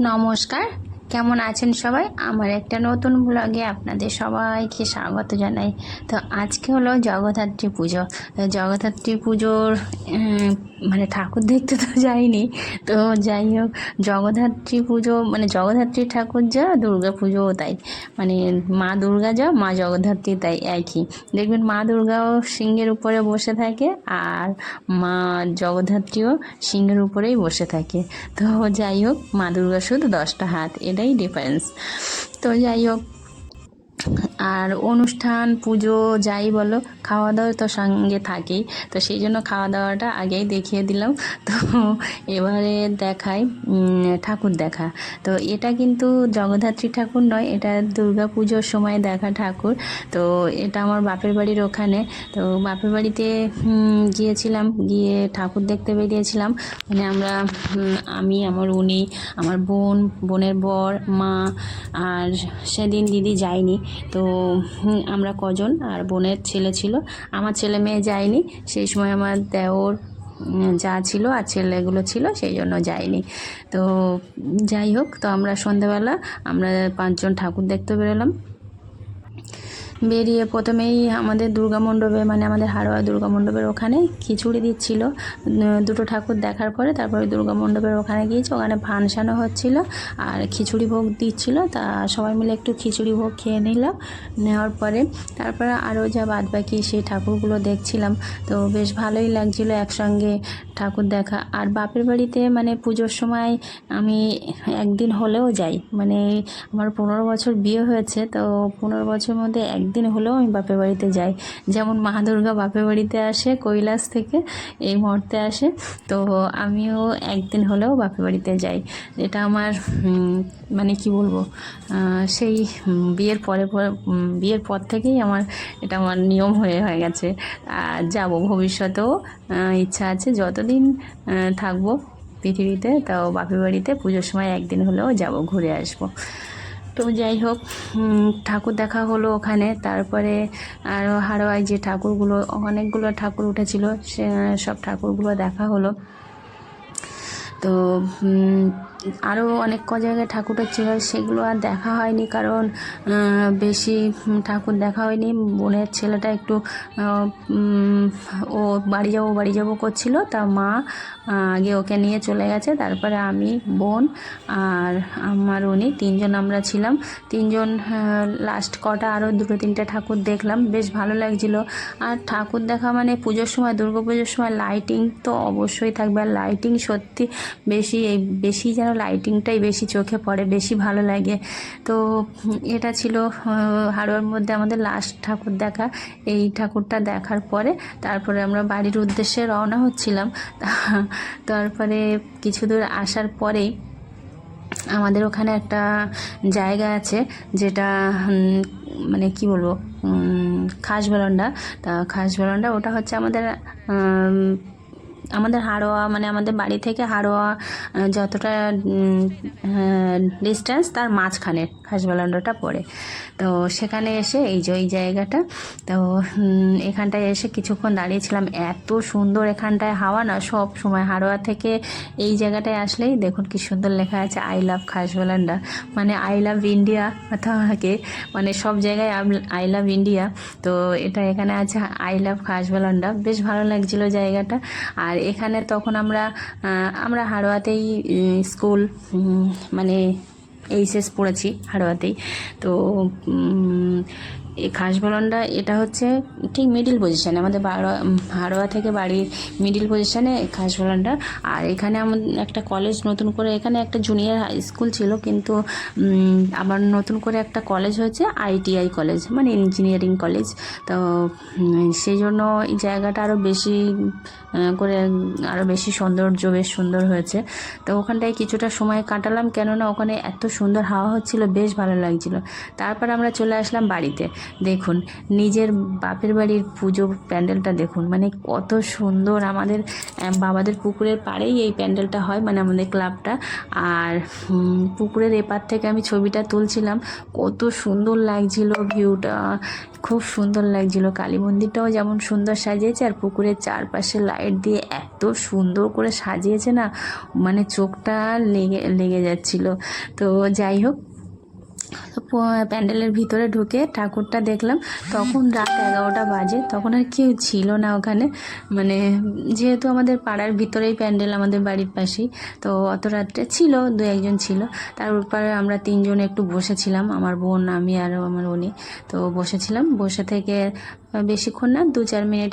নমস্কার, কেমন আছেন সবাই? আমার একটা নতুন ব্লগে আপনাদের সবাইকে স্বাগত জানাই। তো আজকে হলো জগদ্ধাত্রী পুজো। তো জগদ্ধাত্রী পুজোর মানে ঠাকুর দেখতে তো যাইনি, তো যাই হোক, জগদ্ধাত্রী পুজো মানে জগদ্ধাত্রী ঠাকুর যা, দুর্গা পুজোও তাই। মানে মা দুর্গা যা, মা জগদ্ধাত্রী তাই, একই। দেখবেন মা দুর্গাও সিংহের উপরে বসে থাকে, আর মা জগদ্ধাত্রীও সিংহের উপরেই বসে থাকে। তো যাই হোক, মা দুর্গা শুধু 10টা হাত, এটাই ডিফারেন্স। তো যাই হোক, আর অনুষ্ঠান পুজো যাই বলো, খাওয়া দাওয়া তো সঙ্গে থাকেই। তো সেই জন্য খাওয়া দাওয়াটা আগেই দেখিয়ে দিলাম। তো এবারে দেখাই ঠাকুর দেখা। তো এটা কিন্তু জগদ্ধাত্রী ঠাকুর নয়, এটা দুর্গা পুজোর সময় দেখা ঠাকুর। তো এটা আমার বাপের বাড়ির ওখানে। তো বাপের বাড়িতে গিয়েছিলাম, গিয়ে ঠাকুর দেখতে বেরিয়েছিলাম। মানে আমরা আমি, আমার উনি, আমার বোনের বর, মা, আর সেদিন দিদি যায়নি। তো আমরা কজন, আর বোনের ছেলে ছিল, আমার ছেলে মেয়ে যায়নি। সেই সময় আমার দেওর যা ছিল আর ছেলেগুলো ছিল, সেই জন্য যায়নি। তো যাই হোক, তো আমরা সন্ধ্যাবেলা আমরা 5জন ঠাকুর দেখতে বেরোলাম। বেরিয়ে প্রথমেই আমাদের দুর্গা মণ্ডপে, মানে আমাদের হাড়োয়া দুর্গা মণ্ডপের ওখানে খিচুড়ি দিচ্ছিল। দুটো ঠাকুর দেখার পরে তারপরে দুর্গা মণ্ডপের ওখানে গিয়েছি, ওখানে ফাংশানও হচ্ছিল আর খিচুড়ি ভোগ দিচ্ছিল। তা সবাই মিলে একটু খিচুড়ি ভোগ খেয়ে নিলাম। নেওয়ার পরে তারপরে আরও যা বাদ বাকি সেই ঠাকুরগুলো দেখছিলাম। তো বেশ ভালোই লাগছিল একসঙ্গে ঠাকুর দেখা। আর বাপের বাড়িতে মানে পুজোর সময় আমি একদিন হলেও যাই। মানে আমার 15 বছর বিয়ে হয়েছে, তো 15 বছরের মধ্যে একদিন হলেও আমি বাপের বাড়িতে যাই। যেমন মা দুর্গা বাপের বাড়িতে আসে কৈলাস থেকে, এই মুহূর্তে আসে, তো আমিও একদিন হলেও বাপের বাড়িতে যাই। এটা আমার মানে কি বলবো, সেই বিয়ের পর থেকেই এটা আমার নিয়ম হয়ে গেছে। আর যাবো ভবিষ্যতেও, ইচ্ছা আছে যতদিন থাকবো পৃথিবীতে, তাও বাপের বাড়িতে পুজোর সময় একদিন হলেও যাব, ঘুরে আসবো। তো যাই হোক, ঠাকুর দেখা হলো ওখানে। তারপরে আরও হাড়োয়ায় যে ঠাকুরগুলো, অনেকগুলো ঠাকুর উঠেছিল, সব ঠাকুরগুলো দেখা হলো। তো আরও অনেক জায়গায় ঠাকুর ছিল, সেগুলো আর দেখা হয়নি, কারণ বেশি ঠাকুর দেখা হয়নি। বোনের ছেলেটা একটু ও বাড়ি যাবো করছিল, তা মা আগে ওকে নিয়ে চলে গেছে। তারপরে আমি, বোন আর আমার উনি 3জন আমরা ছিলাম। 3জন লাস্ট কটা আরও 2-3টে ঠাকুর দেখলাম, বেশ ভালো লাগছিল। আর ঠাকুর দেখা মানে পুজোর সময়, দুর্গা পুজোর সময় লাইটিং তো অবশ্যই থাকবে। আর লাইটিং সত্যি বেশি যেন লাইটিংটাই বেশি চোখে পড়ে, বেশি ভালো লাগে। তো এটা ছিল হাড়োয়ার মধ্যে আমাদের লাস্ট ঠাকুর দেখা। এই ঠাকুরটা দেখার পরে তারপরে আমরা বাড়ির উদ্দেশ্যে রওনা হচ্ছিলাম। তারপরে কিছু দূর আসার পরেই আমাদের ওখানে একটা জায়গা আছে, যেটা মানে কি বলবো, খাসবালন্ডা। তা খাসবালন্ডা ওটা হচ্ছে আমাদের হাড়োয়া, মানে আমাদের বাড়ি থেকে হাড়োয়া যতটা ডিস্টেন্স, তার মাঝখানে খাসবালন্ডাটা পড়ে। তো সেখানে এসে এই জায়গাটা, তো এখানটায় এসে কিছুক্ষণ দাঁড়িয়েছিলাম। এত সুন্দর এখানটায় হাওয়া না, সব সময় হাড়োয়া থেকে এই জায়গাটায় আসলেই দেখুন কি সুন্দর লেখা আছে আই লাভ খাসবালন্ডা, মানে আই লাভ ইন্ডিয়া থাকে, মানে সব জায়গায় আই লাভ ইন্ডিয়া। তো এটা এখানে আছে আই লাভ খাসবালন্ডা, বেশ ভালো লাগছিল জায়গাটা। আর এখানে তখন আমরা হাড়োয়াতেই স্কুল, মানে এইচএস পড়েছি হাড়োয়াতেই। তো এই খাসবালন্ডা এটা হচ্ছে ঠিক মিডিল পজিশানে, আমাদের হাড়োয়া থেকে বাড়ির মিডিল পজিশানে খাসবালন্ডা। আর এখানে আমাদের একটা কলেজ নতুন করে, এখানে একটা জুনিয়র হাই স্কুল ছিল, কিন্তু আবার নতুন করে একটা কলেজ হয়েছে, আইটিআই কলেজ, মানে ইঞ্জিনিয়ারিং কলেজ। তো সেই জন্য এই জায়গাটা আরও বেশি সৌন্দর্য, বেশ সুন্দর হয়েছে। তো ওখানটায় কিছুটা সময় কাটালাম, কেননা ওখানে এত সুন্দর হাওয়া হচ্ছিল, বেশ ভালো লাগছিল। তারপর আমরা চলে আসলাম বাড়িতে। দেখুন নিজের বাপের বাড়ির পুজো প্যান্ডেলটা দেখুন, মানে কত সুন্দর। আমাদের বাবাদের পুকুরের পাড়েই এই প্যান্ডেলটা হয়, মানে আমাদের ক্লাবটা। আর পুকুরের এপার থেকে আমি ছবিটা তুলছিলাম, কত সুন্দর লাগছিল ভিউটা, খুব সুন্দর লাগছিল। কালী মন্দিরটাও যেমন সুন্দর সাজিয়েছে, আর পুকুরের চারপাশে লাইট দিয়ে এত সুন্দর করে সাজিয়েছে না, মানে চোখটা লেগে লেগে যাচ্ছিল। তো যাই হোক, তো প্যান্ডেলের ভিতরে ঢুকে ঠাকুরটা দেখলাম, তখন রাত 11টা বাজে, তখন আর কেউ ছিল না ওখানে, মানে যেহেতু আমাদের পাড়ার ভিতরেই প্যান্ডেল, আমাদের বাড়ির পাশেই, তো অত রাত্রে ছিল, দু একজন ছিল। তারপরে আমরা তিনজন একটু বসেছিলাম, আমার বোন, আমি আর আমার উনি, তো বসেছিলাম। বসে থেকে বেশিক্ষণ না, 2-4 মিনিট